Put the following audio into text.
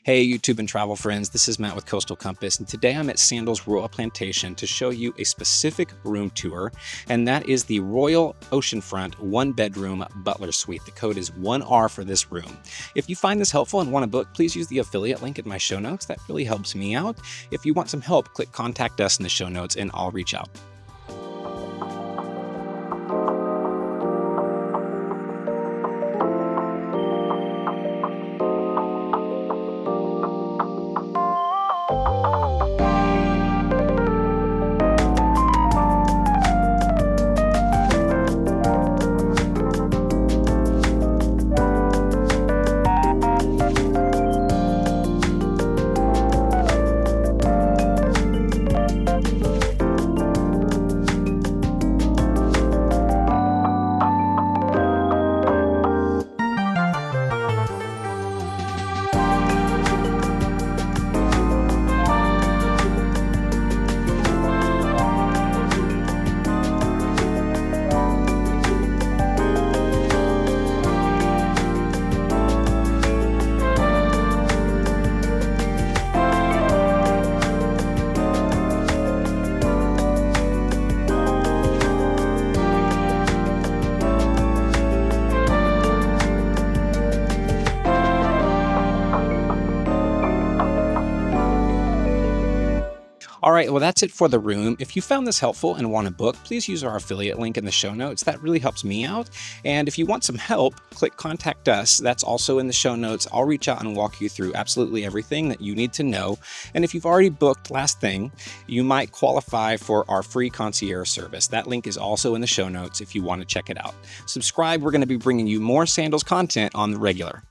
Hey YouTube and travel friends, this is Matt with Coastal Compass, and today I'm at Sandals Royal Plantation to show you a specific room tour, and that is the Royal Oceanfront 1-bedroom Butler suite. The code is 1R for this room. If you find this helpful and want to book, please use the affiliate link in my show notes. That really helps me out. If you want some help, click Contact Us in the show notes and I'll reach out. All right, well, that's it for the room. If you found this helpful and want to book, please use our affiliate link in the show notes. That really helps me out. And if you want some help, click Contact Us. That's also in the show notes. I'll reach out and walk you through absolutely everything that you need to know. And if you've already booked, last thing, you might qualify for our free concierge service. That link is also in the show notes if you want to check it out. Subscribe. We're going to be bringing you more Sandals content on the regular.